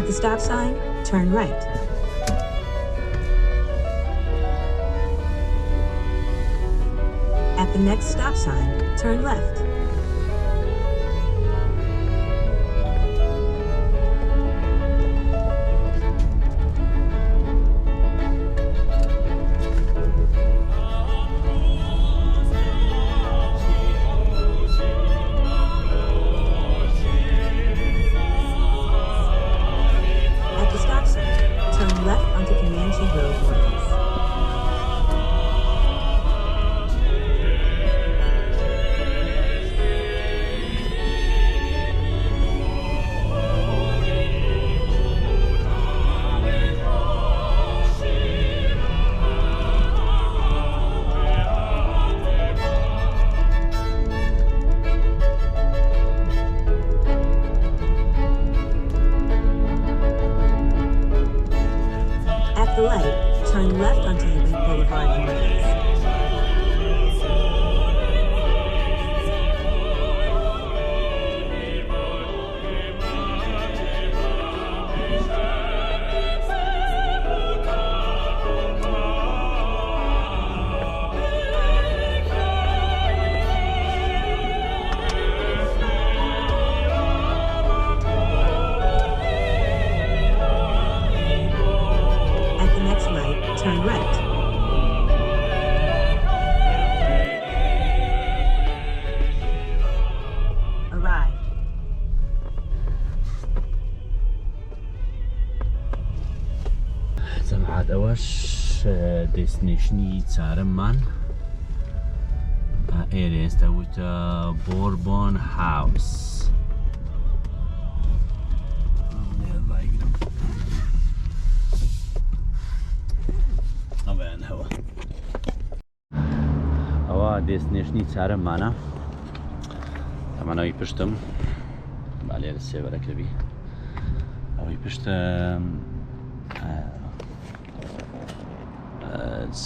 At the stop sign, turn right. At the next stop sign, turn left. دستنیشنی چارەمان ئێرە ئێستا وتە بۆربۆن هاوس ئەوە دستنیشنی چارەمانە ئەمانەوەی پشتم با لێرە سێوەرەکەبی ئەوەی پشتە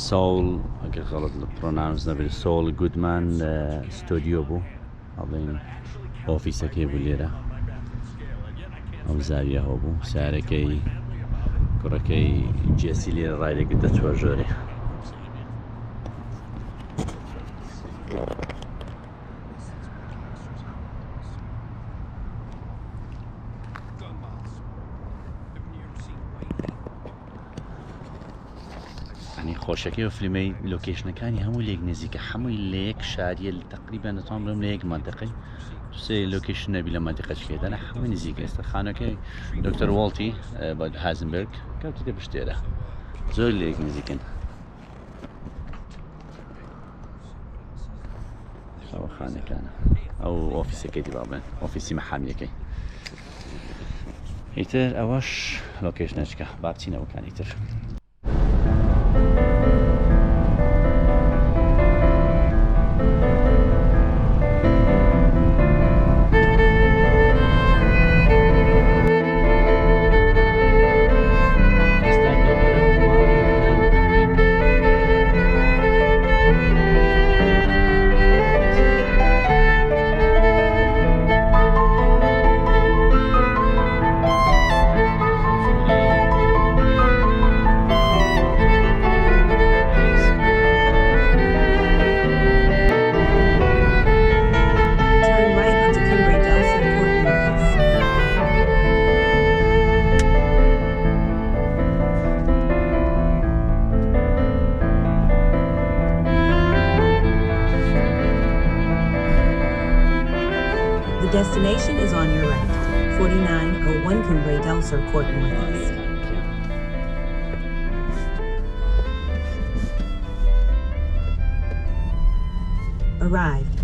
سۆڵ ئەگەر غەڵەت لە پرۆناونس نەبێت سۆڵ گودمان ستۆدیۆ بوو ئەڵێن ئۆفیسەکەی بوو لێرە ئەو زاویەوە بوو سارەکەی کوڕەکەی جێسی لێرە ڕایدەگرتە چوە ژۆرێ خۆشەکەی و فلیمەی لۆکیشنەکانی هەموو لێک نزیکە هەمووی لە یەک شاریە تقریبان دەتوان بڵێم لە یەک مانتەقەی سێ لۆکیشن نەبی لە مانتەقەچکێدا لە هەمووی نزیکە ئێستا خانەکەی دکتۆر والتی بە هایزنرێرگ کەوتیتە پشتێرە زۆر لە یەک نزیکن ئەوە خانەکانە ئەو ئۆفیسەکەی دی با بڵێن ئۆفیسی مەحامیەکەی ئیتر ئەوەش لۆکیشنەچکە با بچینەوەکانی تر Destination is on your right, 4901 Cumbrae del Sur Court Northeast. Arrived.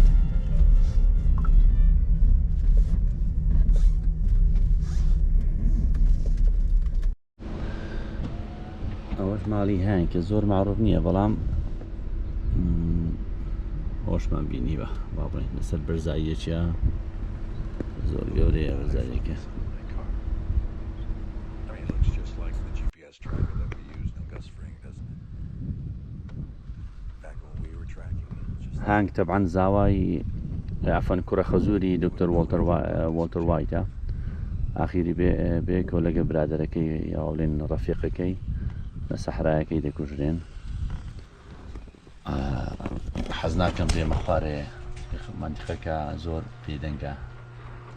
ئەوەش ماڵی هانکە زۆر معروف نییە بەڵام خۆشمان بینی بە با بڵێن لەسەر بەرزاییەکیە زۆر گەورەیە بەرزاییەکە هانك طبعا زاوای عفوا كرة خزوري دكتور والتر وايت ئاخیری بێ کۆلەگە برادەرەکەی یاڵێن ڕەفیقەکەی لە سەحرایەکەی دەکوژرێن. حەز ناکەم بێمە خوارێ منتیقەکە زۆر پێدەنگە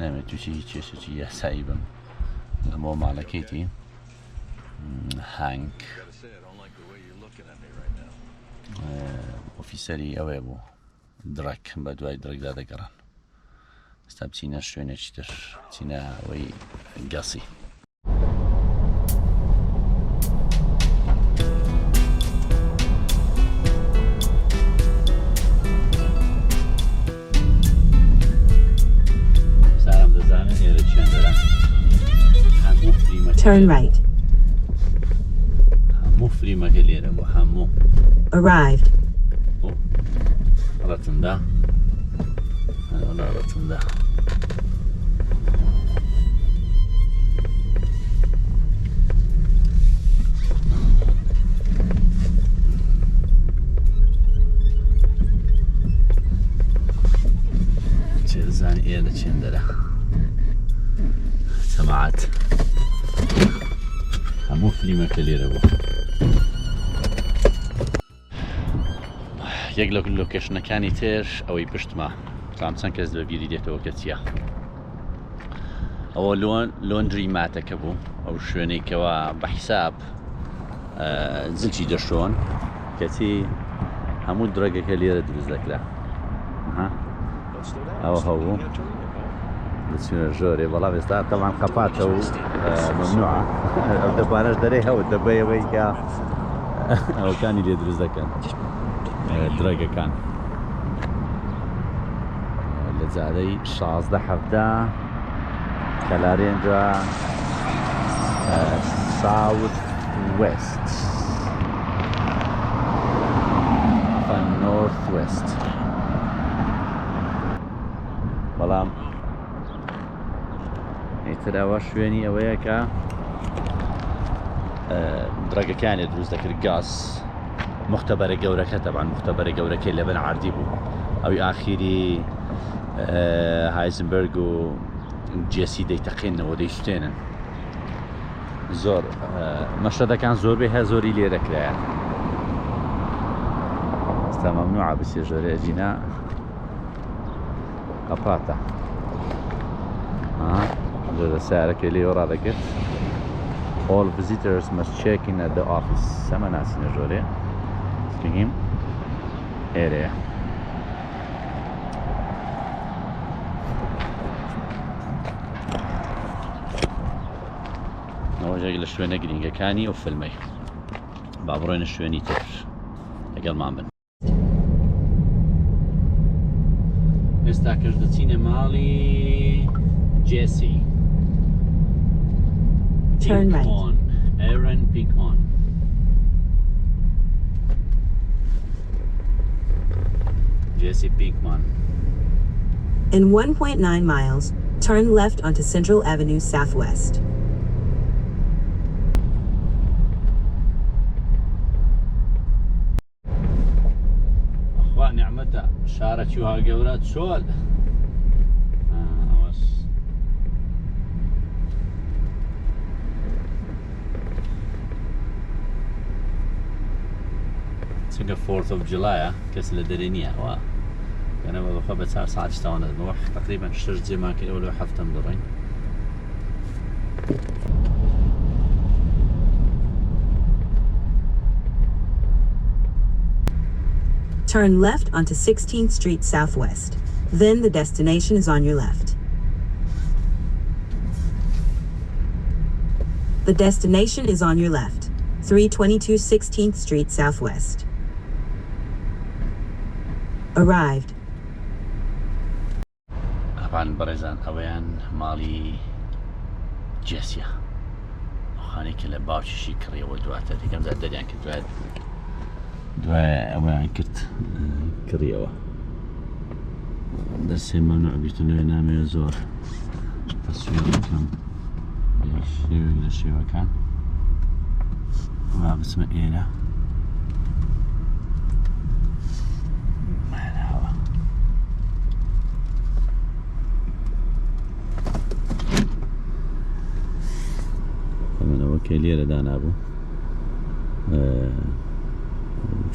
نامێت تووشی هیچ کێشێکی یاسایی بم لەمەوە ماڵەکەیتی هانك ئۆفیسەری ئەوێ بوو درەک بە دوای درێکدا دەگەڕان. ئێستا بچینە شوێنێکی تر چینە ئەوەی گەسی. سارم دەزانن ئێرە چێندەرە هەموو فریمەکە Turn right. هەموو فریمەکە لێرە بوو هەموو. Arrived. ڕەتندا ئەوە ڕەتندا چێزان ئێرە چێندەرە سەماعەت هەموو فلیمەکە لێرە بوو. یەک لە لۆکێشنەکانی تر ئەوەی پشتمە تام چەند کەس لە بیری دێتەوە کە چییە. ئەوە لۆندری ماتەکە بوو ئەو شوێنێکەوە بە حیساب زلچی دەشۆن کەچی هەموو درەگەکە لێرە دروست دەکرا. ئەوە هەبوو دەچونە ژۆرێ بەڵام ئێستا تەمان قەپاتە و ممنوعە ئەو دەبانەش دەرەی هەوت دەبەیەوەی کە ئەوەکانی لێ دروست دەکەن درەگەکان لە جارەی 16-17 کەلارێنرا ساوت وێست نۆرت وێست. بەڵام ئیتر ئەوە شوێنی ئەوەیە کە درەگەکانی دروست دەکرد گاز مختبەرە گەورەکە تەبان مختبەرە گەورەکەی لەبن عاردی بوو ئەوی ئاخیری هایزنرێرگ و جێسی دەیتەقێنەوە دەیشتێنن زۆر مەشەدەکان زۆربەی هە زۆری لێ دەکرایە. ئێستا مەمنوعە بچێ ژۆرە ئەجینا قەپاتە ژۆرە سیارەکەی لێوە ڕادەکرد. All visitors must check in at the office. سەمە ناسینە ژۆرێ بگیم ئێرەیە. ئەوە جێک لە شوێنە گرینگەکانی ئەو فیلمەی با بڕۆینە شوێنی تر لەگەڵمان بن. ئێستا کەش دەچینە ماڵی جێسی. Turn right. Aaron Pinkman. Jesse Pinkman. In 1.9 miles, turn left onto Central Avenue Southwest. أخوان نعمتها شارة شوها قولات شوال. چونکە 4th of July کەس لە دەرێ نییە ئەوە گەنەوە بەخوا بە 4 ساعت شتاوانە بەوە تقریبا 6 جێمان کرد ئەوە لەوە هەفتەم دەڕۆین. Turn left onto 16th Street Southwest. Then the destination is on your left. The destination is on your left. 322 16th Street Southwest. Arrived. ئەوان بەڕێزان ئەوەیان ماڵی جێسیە خانێکە لە باوکیشی کڕیەوە دواتر دیکەم زار دەریان کرد دوای ئەوەیان کرد کڕیەوە دەستێ مەمنوع بیرتنەوەی نامەوێت زۆر تەسویر بکەم شێوێک لە شێوەکان وا بچمە ئێرە لێرە دانابوو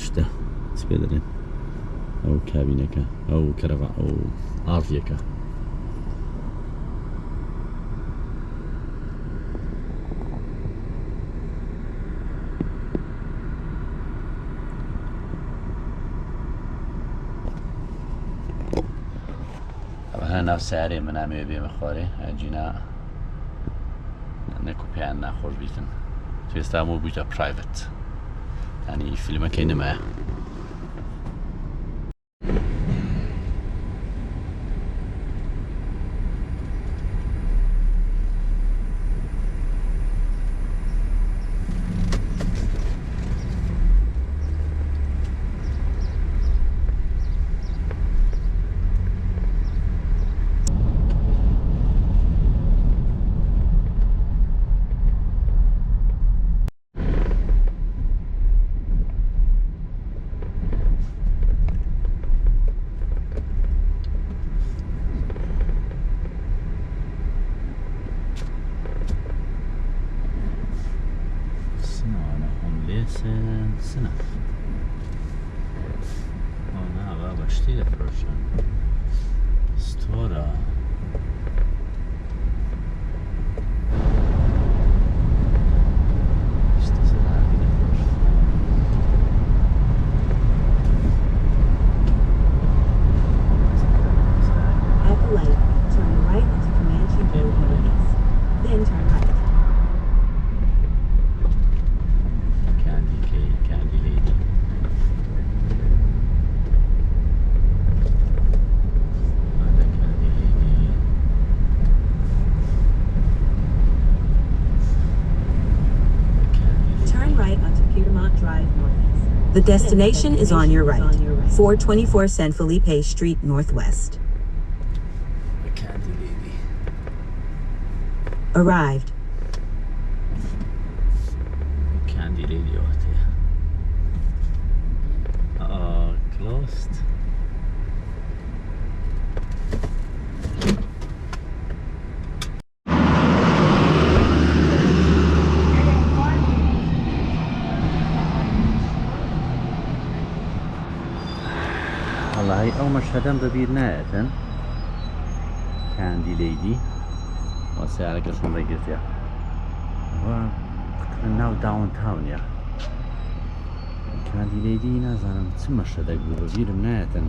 شتە چ پێ دەڵێن ئەو کابینەکە ئەو کەرەڤە ئەو ئاڤیەکە ئەوە ناو سیارێ من نامەوێ بێمە خوارێ ئەجینا نەک و پێیان ناخۆش بیتن تو ئێستا هەموو بوویتە پرایڤەت ینی فیلمەکەی نمایە سنة هنا بابا اشتري فروشن ستورة At the light, turn right onto Comanche Road Northeast. Then turn right. كاندي ليدي هذا كاندي ليدي Turn right onto Piedmont Drive Northeast. The destination is on your right. 424 San Felipe Street Northwest. كاندي ليدي Arrived. كاندي ليدي وقتها closed والله أو مشهدان ببير نايتن كاندي ليدي وسيارة قسم ريقتها ناو داون تاون يا كاندي ليدي نازانم چ مەشهدێک بوو بەبیرم نایەتن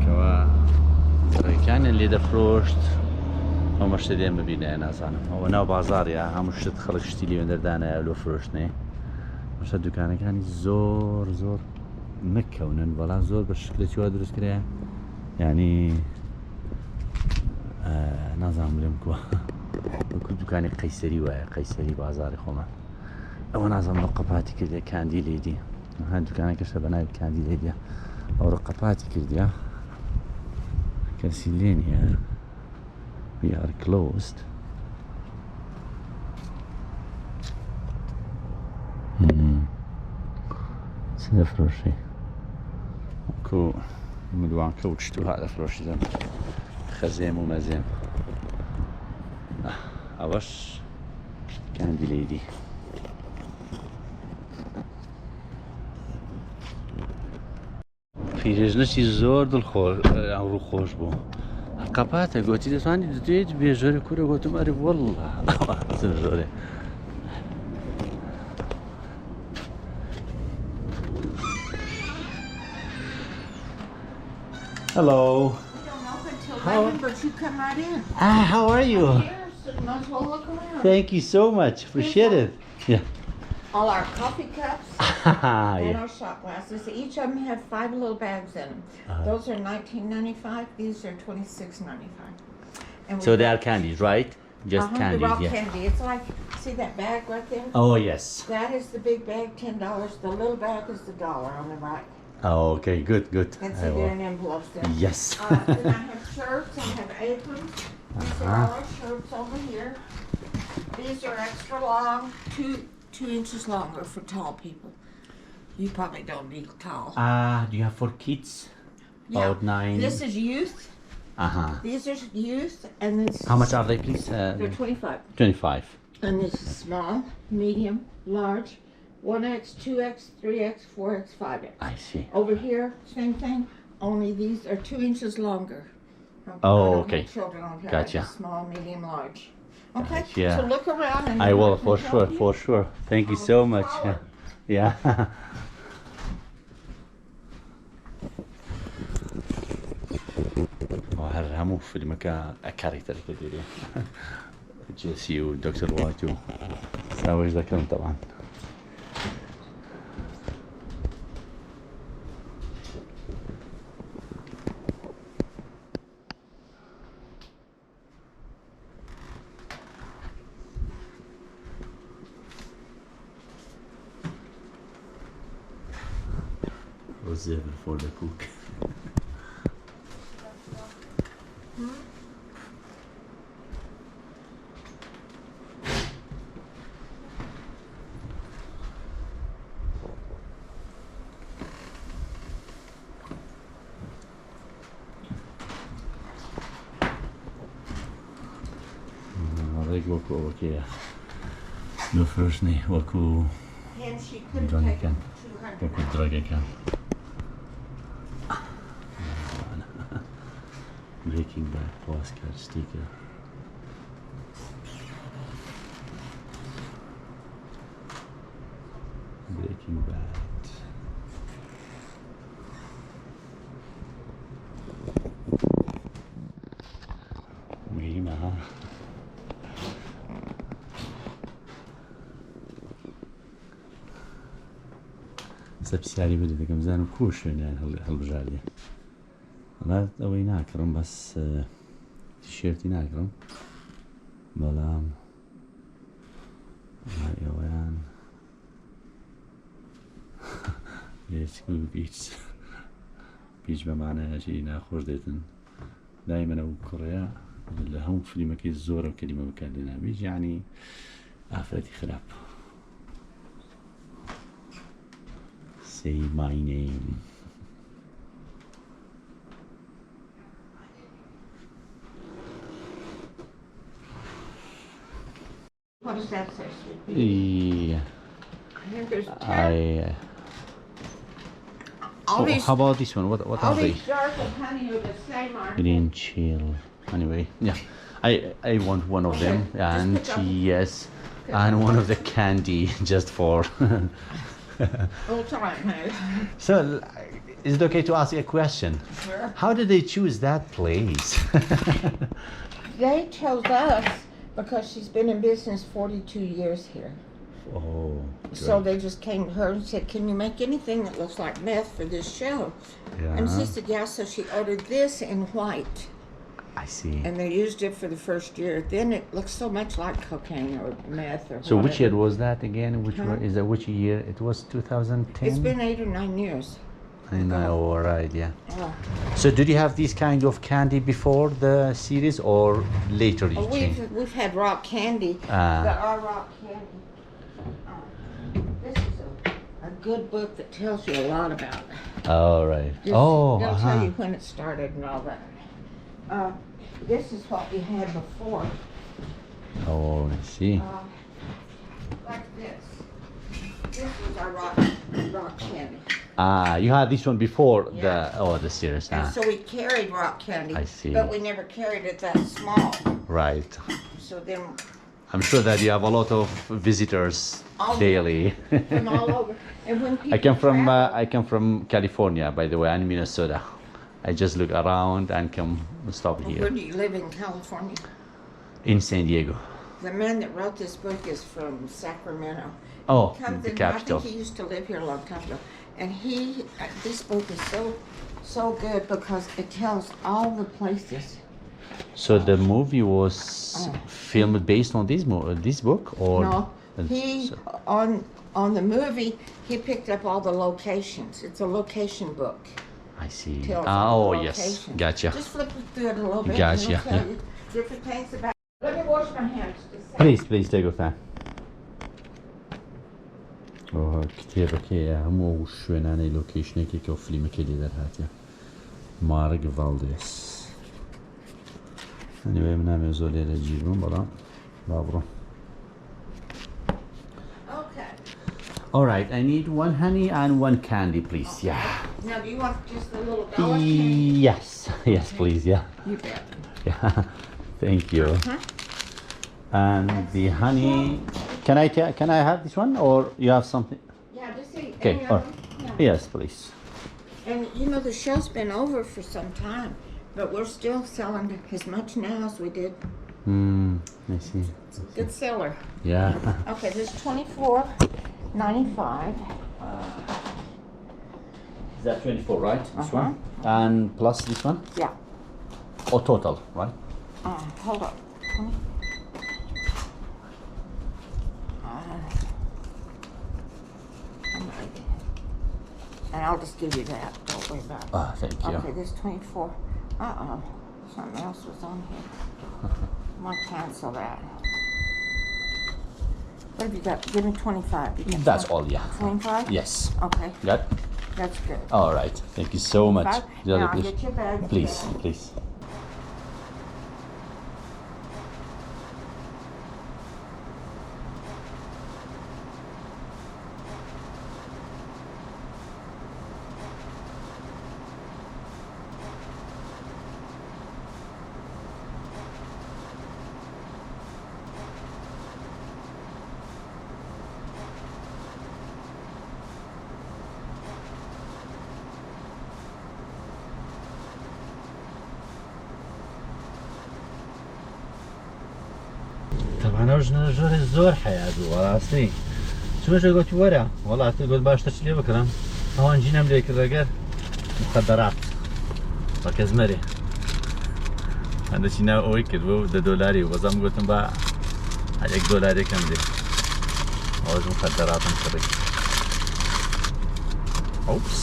کەوا ڕێکانیان لێ دەفرۆشت ئەو مەشهدێن بەبیر نایە نازانم ئەوە ناو بازاڕیە هەموو شت خەڵک شتی لێوێن دەردانایە لۆ فرۆشتنێ مەشە دوکانەکانی زۆر زۆر نەکەونن بەڵام زۆر بە شکلێکیوە دروست کرایە یعنی نازانم بڵێم کووە وەکو دوکانی قەیسەری وایە قەیسەری بازاری خۆمان ئەوە نازانم لە قەپاتی کردێ کاندی لێدی هەر دوکانێکەشە بە ناوی کاندی لێدیە ئەو ڕە قەپاتی کردیە کەسی لێ نییە we are closed چ دەفرۆشی وەکو ملوانکە و چتو ها دەفرۆشیدەن خەزێم و مەزێم ئەوەش کاندی لێدی پیرێژنەی زۆر دڵخۆش ئەو ڕووخۆش بوو قەپاتە گوتی دەتوانانی دەتوێت بێژۆرە کوورە گوتم ئەرێ وەڵڵا زۆرێ Hello. We don't open till 11, but you come right in. How are you? Yes, might as well look around. Thank you so much. Appreciate it. Yeah. All our coffee cups and Yeah. our shot glasses. Each of them have 5 little bags in them. Those are $19.95. These are $26.95. And So they are candies, right? Just the candies, raw yeah. candy. It's like, see that bag right there? Oh, yes. That is the big bag, $10. The little bag is the $1 on the right. Oh, okay, good, good. And I so will. they're in envelopes there. Yes. Then I have shirts, I have aprons. These are all our shirts over here. These are extra long, 2 inches longer for tall people. You probably don't need tall. Do you have for kids? Yeah. About 9. This is youth. Uh-huh. These are youth, and this. How much are they, please? They're 25. 25. And this is small, medium, large, 1X, 2X, 3X, 4X, 5X. I see. Over here, same thing, only these are 2 inches longer. Oh, I don't have okay. children on here. Gotcha. I have small, medium, large. Okay, Yeah. so look around and I will, can for help sure, you. for sure. Thank you so much. Yeah. وهر همو فيلمك أكاريتر كديري جيسي ودكتور وايت ساويش ذكرهم طبعا. Reserve for the cook. وەکو ئەوەکەیە نوفرشنی وەکو And she could have جوانەکان taken 200. وەکو دراگەکان Breaking Bad postcard sticker. Breaking Bad. مهمة ها. سبسياري بدي كم زانو كوش يعني هالبجارية. أنا أوي ناكرم بس تيشيرتي ناكرم بلام هاي أويان ليش بيج بمعنى شيء ناخذ ديتن دائما أو كوريا اللي هم في مكان الزورة وكلمة مكان بيج يعني أفرادي خراب. Say my name. What does that say, sweetie? Yeah, I think there's 10. Oh, how about this one? What all are they? these jars of honey are the same, aren't they? Green chill. Anyway, yeah, I want one of them, Okay, and just pick up. yes, and one of the candy just for. We'll try it, honey. So, is it okay to ask you a question? Sure. How did they choose that place? They chose us because she's been in business 42 years here. Oh. So they just came to her and said, "Can you make anything that looks like meth for this show?" Yeah. And she said, "Yeah." So she ordered this in white, I see. and they used it for the first year. Then it looks so much like cocaine or meth or. So which whatever. year was that again? Which Huh? is that? Which year? It was 2010. It's been 8 or 9 years. I know. All right. Yeah. Oh. So did you have this kind of candy before the series or later you Oh, changed? we've had rock candy. Ah. But our rock candy. This is a good book that tells you a lot about it. All right. Just- Oh. They'll Uh-huh. tell you when it started and all that. This is what we had before. Oh, I see. Like this. This was our rock candy. Ah, you had this one before Yeah. the series. And Ah, so we carried rock candy. I see. But we never carried it that small. right. So then I'm sure that you have a lot of visitors All- daily. from all over. And when people I come from California, by the way, and Minnesota. I just look around and come stop Where here do you live in California? in San Diego. The man that wrote this book is from Sacramento. Oh, Comes the in, capital. I think he used to live here a long time ago. And this book is so good because it tells all the places. So the movie was filmed based on this book, or No, he So- on the movie he picked up all the locations. It's a location book. I see. Tells Ah, all oh the yes, locations. gotcha. Just flip through it a little bit. Gotcha, And it'll tell yeah. you different things about. Let me wash my hands. Just a second. Please take your time. Oh, كتابك همو شوێنانەی لۆکیشنێکی کە و فلیمەکە لێ دەرهاتە مارک ڤالدێس ئەنیوێ من نامێ زۆر لێرە گیربم بەڵام با بڕۆم All right, I need one honey and one candy, please. Yeah. Now, do you want just a little dollar candy? Yes. Yes, please. Yeah. You bet. Yeah. Thank you. And the honey. Can I have this one, or you have something? Yeah, just say Okay. any Or, of them. Yeah. yes, please. And you know, the show's been over for some time, but we're still selling as much now as we did. I see. Good seller. Yeah. Okay, there's $24.95. Is that 24, right? This one? And plus this one? Yeah. Or total, right? Hold up. 20. And I'll just give you that. Don't worry about it. Thank you. Okay, there's 24. Something else was on here. I'm gonna cancel that. What have you got? Give me 25. You got That's all, yeah. 25? Yes. Okay, Got? that's good. All right. Thank you so much. 25? Really Now I'll appreciate- get your bag. Please, please. طبعا ئەو ژنە زۆر حەیا بوو وەڕاستی چۆنە گوتی وەرە وەڵاتی گوت باشتە چ لێ بکڕم ئەوان جینەم لێ کردەگەر مخەدەرات بە کەزمەرێ هەندەچی ناو ئەوەی کردبوو و $10 وەزەم گوتم بە $1 دێ ئەوەش مخەدەراتم کڕی ئۆپس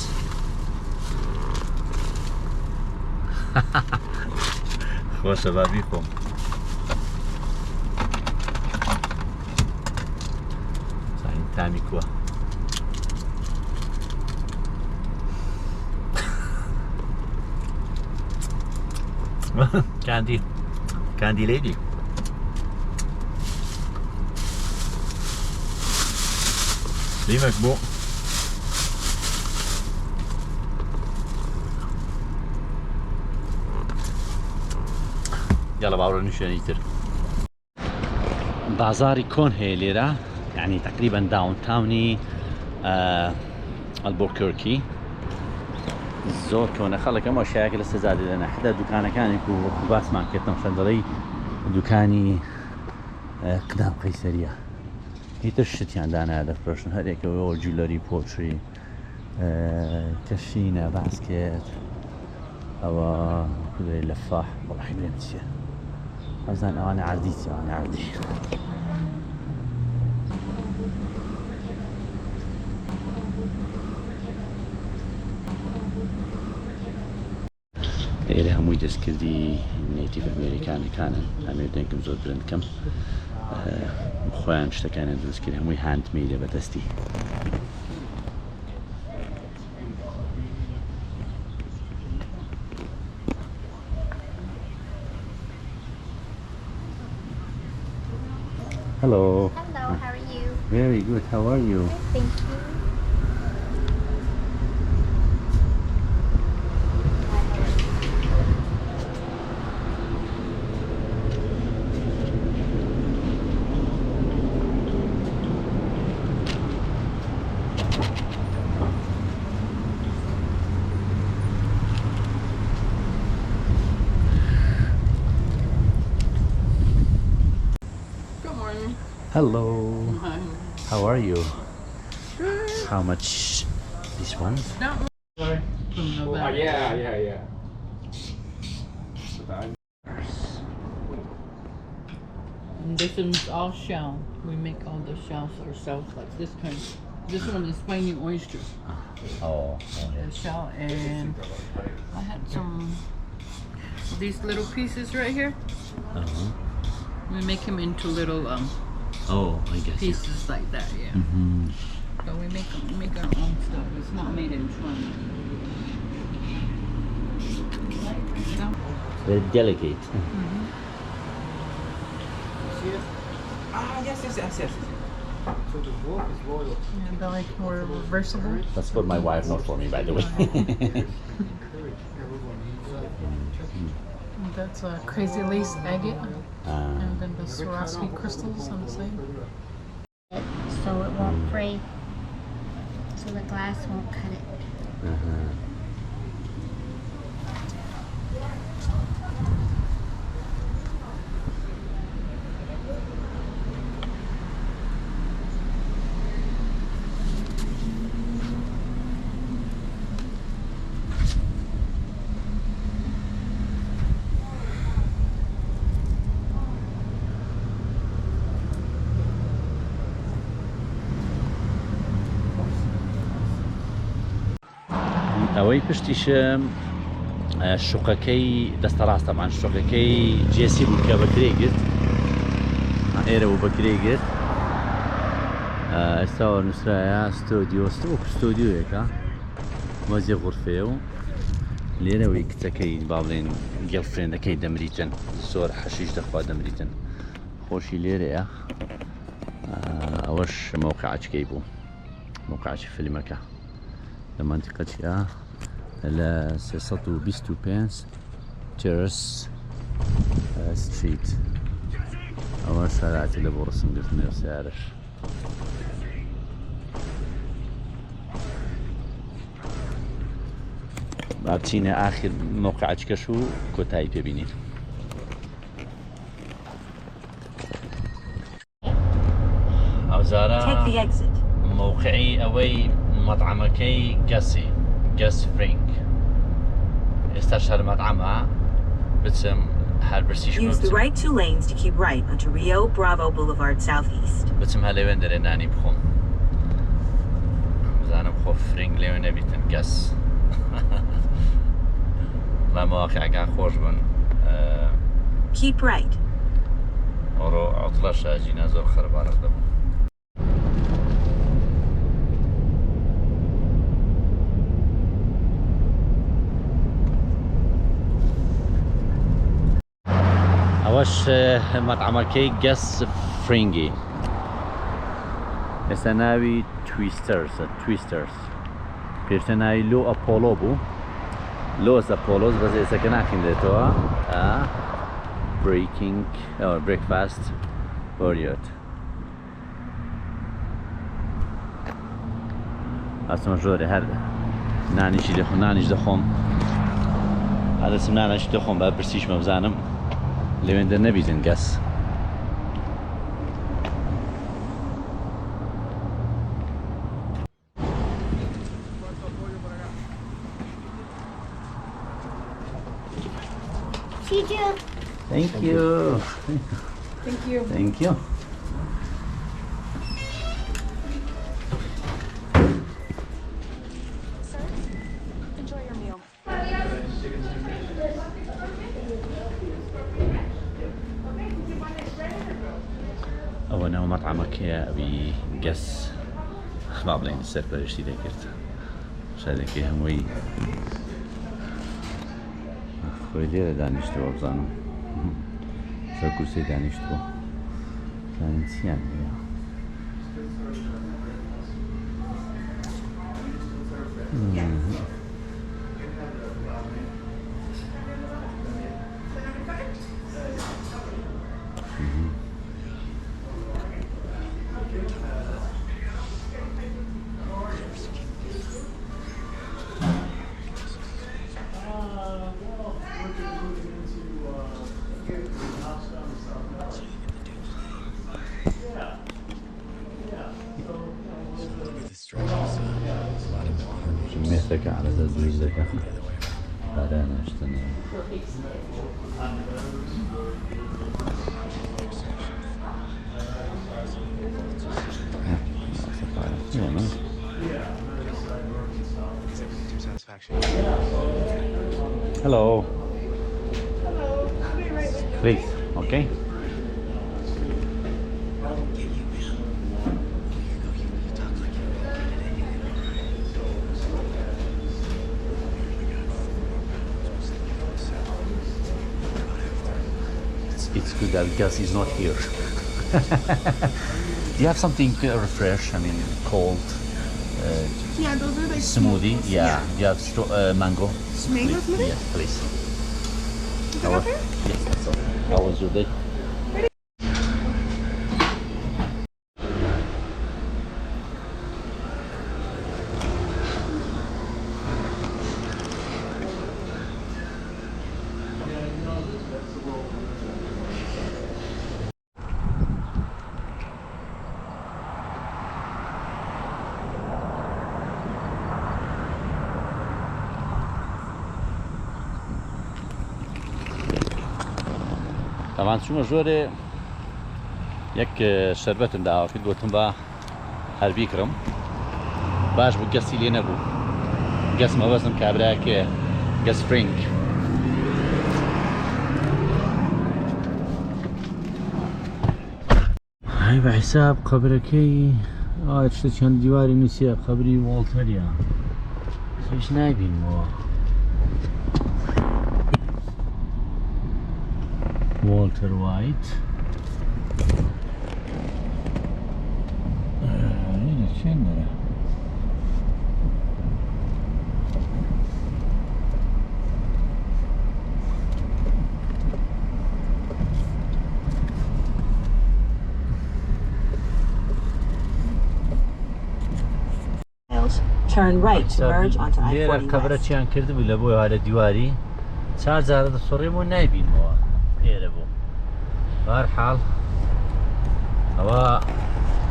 خۆشە با بیخۆم تامی کووە كاندي لەیدی لیمەک بۆ يلا باوڕۆنی شوێنی تر بازاری کۆن هەیە لێرە يعني تقريبا داون تاوني البوركيركي زۆر کۆنە خەڵک ئەمە شایەکە لەسەر زیادە لەنە حدا دووکانەکانێک و باسمان کردم شەندەڵی دووکانی قدام قەیسەریە هیتر شتیان دانایە دەفرۆشن هەرێکەوە جولەری پۆتری کەشینە باسکێت ئەوە لەفاح وەڵاهی برێم چییە ئەزان ئەوانە عەردی ئەوانە عەردی ئێرە هەمووی دەستکردی نێتیڤ ئەمریکانەکانن ئەمێ دەنگم زۆر برندکەم خۆیان شتەکانیان دروستکرد هەمووی هاندمەیدە بەدەستی Hello. Hello, how are you? Very good. How are you? Thank you. Hello. How are you? How much this one? Sorry. Yeah. And this one's all shell. We make all the shells ourselves, like this kind. This one is spiny oyster. Oh, The shell, and I had some of these little pieces right here. We make them into little Oh, I guess. pieces like that, yeah. So we make our own stuff. It's not made in China. Very delicate. Yes. And they're like more reversible. That's for my wife, not for me, by the way. And that's a crazy lace agate. And then the Swarovski crystals on the side. So it won't break, so the glass won't cut it. ئەوەی پشتیش شوقەکەی دەستە ڕاستەمان شوقەکەی جێسی بوو کە بەکرێ گرت ئێرە بوو بەکرێ گرت ئێستاوە نووسرایە ستۆدیۆیەکە وەزی غورفەیە و لێرەوەی کچەکەی با بڵێن گێڵفرێندەکەی دەمریتن زۆر حەشیش دەخوا دەمریتن خۆشی لێرەیە ئەوەش مەوقعچکەی بوو مەوقعچی فیلمەکە لە منتیقەچیە لە 325 تێرس ستریت ئەوە سەراتی لە بۆ ڕسمگرتنەوە سیارش بچینە ئاخر مەوقعچکەش و کۆتایی پێبینین ئەوزارە موقعی ئەوەی مەطعەمەکەی گەسی گەس فرینگ ئێستا شەر مەطعەمە بچم هەر برسیش Use the right two lanes to keep right onto Rio Bravo Boulevard Southeast. بچم هە لەوێن دەرێ نانی بخۆم بزانم خۆ فرینگ لێوێ نەبیتن گەس بە مەواقعەکان خۆش بوون Keep right. ئەڕۆ عوتڵەشە جینە زۆر خەربارەق دەبوو ئەوەش مەطعەمەکەی گەس فرینگی ئێستا ناوی تویستەرس پێشتە ناوی لۆ ئەپۆلۆ بوو لۆس ئەپۆلۆز بەس ئێستاکە ناکەندێتەوە برێکفاست بۆریۆت ئەسمە زۆرە هەر نانیشی دەخۆم نانیش دەخۆم هەدەسم نانەشی دەخۆم بە پرسیشمە بزانم لەوێندە نەبیتن گەس Thank you. Thank you. Thank you. Enjoy your meal. ئەوە ناو مەطعەمەکەیە ئەوی گەس با بڵێن سەرپەرشتی دەکرد شادێکی هەمووی خۆی لێرە دانیشتەوە بزانم سەر کورسی دانیشتبوو زانین چیان هەیە مێسەکە عەرەزە زویزەکە پارانەشتنە Hello. Hello. I'll be right with you. Please, okay? It's good that Gus is not here. Do you have something refresh? I mean, cold Yeah, those are like smoothie? smoothies. Yeah. Do you have mango? Mango smoothie? Yes, please. Is that okay? Yes, that's all. How was your day? طبعا شو مجوري يك شربتم دعوة في دوتم با هالبيكرم باش بقصي لي نبو قص ما بسم كابراك قص فرینگ هاي بحساب قبركي اشتي كان ديواري نسيا قبري والتريا ايش نايبين مو walterwhite هنا شنو Turn right to merge onto لێرە I-40 قەبرەچیان کردبوو لە بۆی هەرە دیواری چار جارە دەسۆڕێمەوە نایبینەوە ئێرە بوو بەهەرحاڵ ئەوە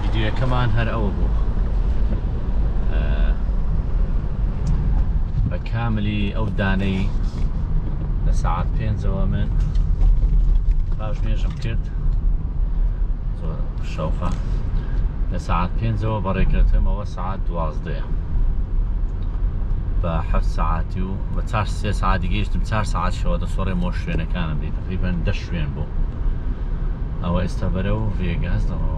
ڤیدیۆیەکەمان هەر ئەوە بوو بە کاملی ئەو دانەی لە سەعات 5ەوە من باژمێژم کرد زۆر شەوقە لە سەعات 5ەوە بەڕێکەوتمەوە سەعات 12 بە 7 ساعتی و بە 3 ساعتی گەیشتم 4 ساعت شەوە دەسۆڕێمەوە شوێنەکانم دی تقریباً 10 شوێن بوو ئەوە ئێستا بەرەو ڤێگاس دەڕەوە